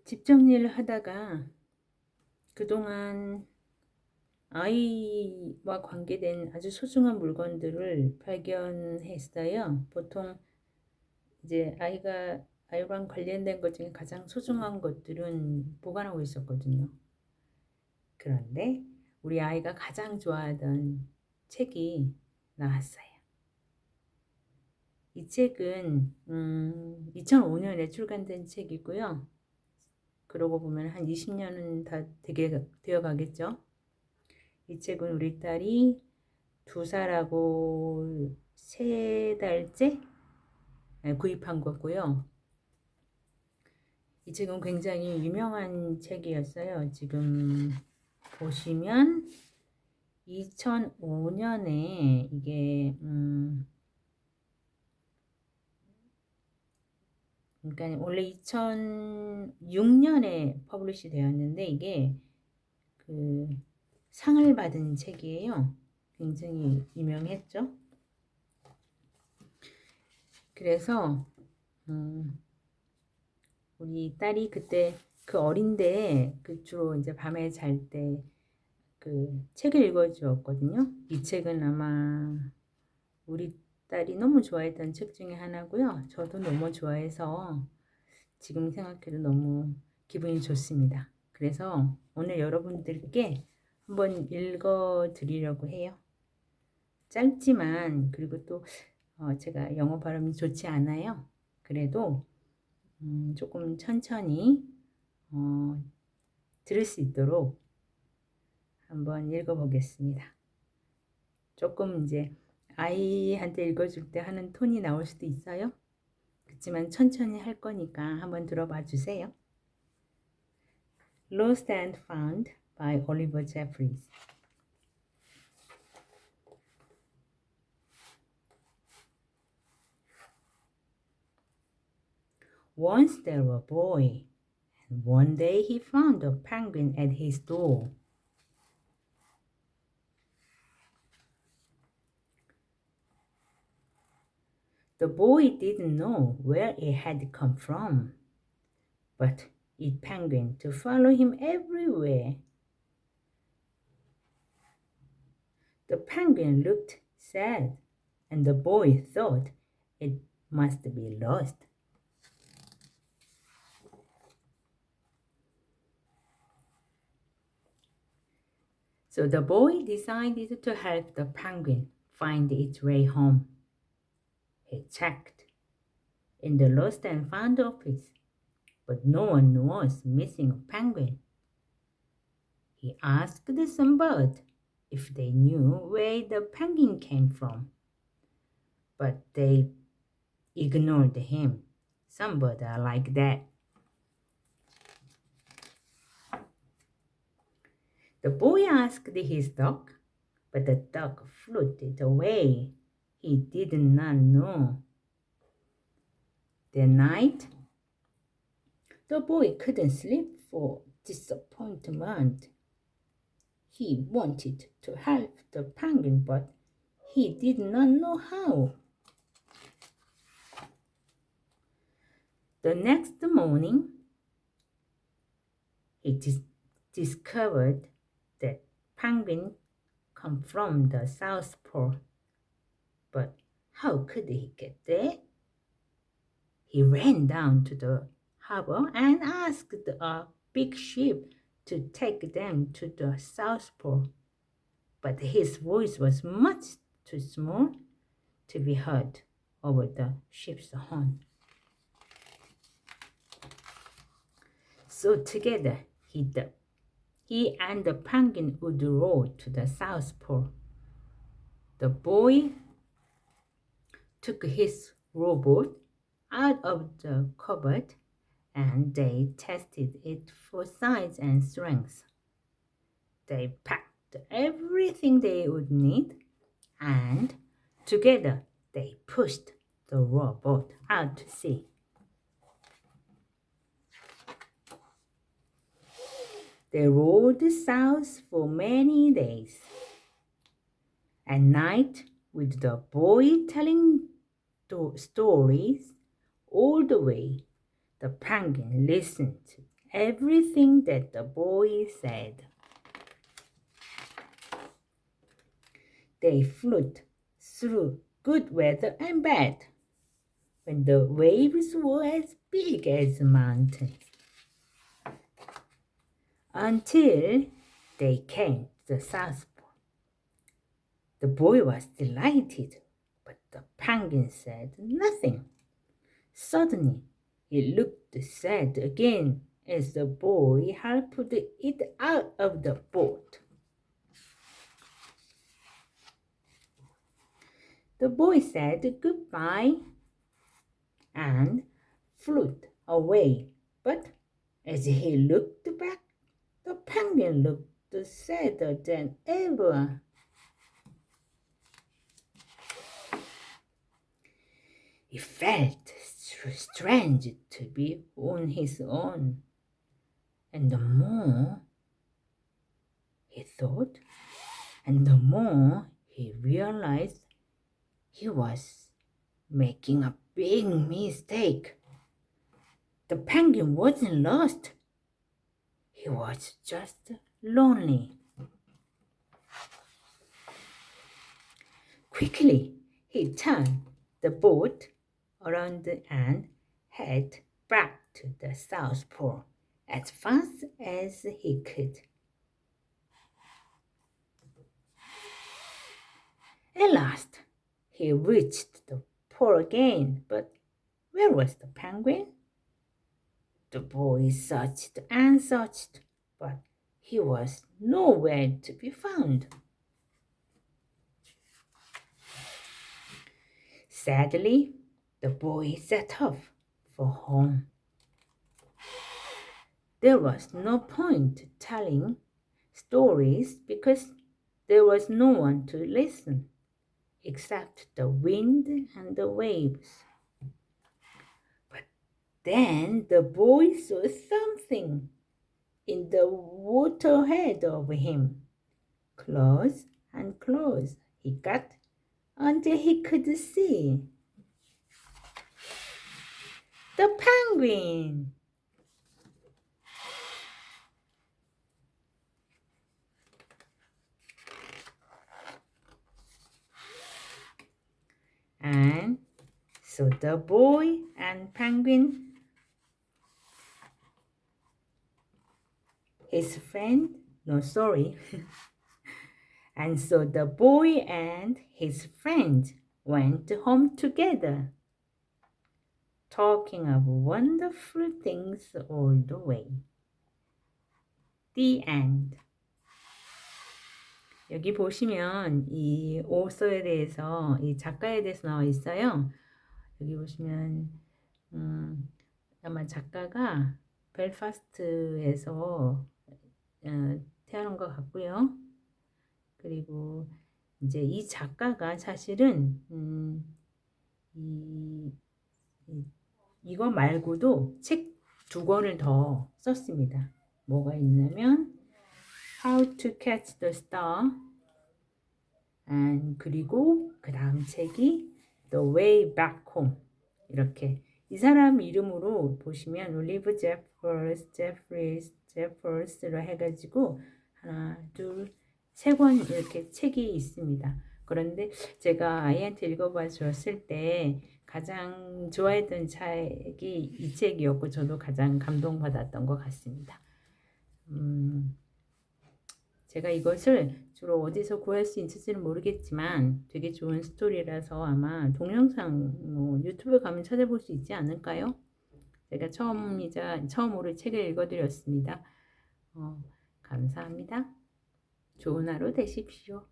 집 정리를 하다가 그동안 아이와 관계된 아주 소중한 물건들을 발견했어요. 보통 이제 아이랑 관련된 것 중에 가장 소중한 것들은 보관하고 있었거든요. 그런데 우리 아이가 가장 좋아하던 책이 나왔어요. 이 책은 2005년에 출간된 책이고요. 그러고 보면 한 20년은 다 되어 가겠죠. 이 책은 우리 딸이 2살하고 3달째 구입한 거고요. 이 책은 굉장히 유명한 책이었어요. 지금 보시면 2005년에 이게 그러니까 원래 2006년에 퍼블리시 되었는데 이게 그 상을 받은 책이에요. 굉장히 유명했죠. 그래서 우리 딸이 그때 그 어린데 주로 이제 밤에 잘 때 그 책을 읽어주었거든요. 이 책은 아마 우리 딸이 너무 좋아했던 책 중에 하나고요. 저도 너무 좋아해서 지금 생각해도 너무 기분이 좋습니다. 그래서 오늘 여러분들께 한번 읽어 드리려고 해요. 짧지만 그리고 또 제가 영어 발음이 좋지 않아요. 그래도 조금 천천히 들을 수 있도록 한번 읽어보겠습니다. 조금 이제 아이한테 읽어줄 때 하는 톤이 나올 수도 있어요. 그렇지만 천천히 할 거니까 한번 들어봐 주세요. Lost and Found by Oliver Jeffries. Once there was a boy, and one day he found a penguin at his door. The boy didn't know where it had come from, but it penguin to follow him everywhere. The penguin looked sad, and the boy thought it must be lost. So the boy decided to help the penguin find its way home. He checked in the Lost and Found office, but no one was missing a penguin. He asked some birds if they knew where the penguin came from, but they ignored him. Some birds are like that. The boy asked his dog, but the dog floated away. He did not know. That night, the boy couldn't sleep for disappointment. He wanted to help the penguin, but he did not know how. The next morning, he discovered that penguin come from the South Pole. But how could he get there? He ran down to the harbor and asked a big ship to take them to the South Pole. But his voice was much too small to be heard over the ship's horn. So together he and the penguin would row to the South Pole. The boy took his rowboat out of the cupboard and they tested it for size and strength. They packed everything they would need and together they pushed the rowboat out to sea. They rowed south for many days. At night, with the boy telling stories all the way, the penguin listened everything that the boy said. They flew through good weather and bad, when the waves were as big as mountains, until they came to the South Pole. The boy was delighted, but the penguin said nothing. Suddenly, he looked sad again as the boy helped it out of the boat. The boy said goodbye and flew away, but as he looked back, the penguin looked sadder than ever. He felt strange to be on his own, and the more he thought, and the more he realized he was making a big mistake. The penguin wasn't lost. He was just lonely. Quickly, he turned the boat around and headed back to the South Pole as fast as he could. At last, he reached the pole again, but where was the penguin? The boy searched and searched, but he was nowhere to be found. Sadly, the boy set off for home. There was no point telling stories because there was no one to listen except the wind and the waves. But then the boy saw something in the water ahead of him. Close and close he got until he could see the penguin. And so the boy and penguin, his friend, and so the boy and his friend went home together, talking of wonderful things all the way. The end. 여기 보시면 이 오서에 대해서, 이 작가에 대해서 나와 있어요. 여기 보시면 아마 작가가 벨파스트에서 태어난 것 같고요. 그리고 이제 이 작가가 사실은 이거 말고도 책 2권을 더 썼습니다. 뭐가 있냐면 How to Catch the Star, 그리고 그 다음 책이 The Way Back Home. 이렇게 이 사람 이름으로 보시면 올리브 제퍼스로 해가지고 하나, 둘, 3권 이렇게 책이 있습니다. 그런데 제가 아이한테 읽어봐 주었을 때 가장 좋아했던 책이 이 책이었고 저도 가장 감동받았던 것 같습니다. 제가 이것을 주로 어디서 구할 수 있을지는 모르겠지만 되게 좋은 스토리라서 아마 동영상 유튜브 가면 찾아볼 수 있지 않을까요? 제가 처음으로 책을 읽어드렸습니다. 감사합니다. 좋은 하루 되십시오.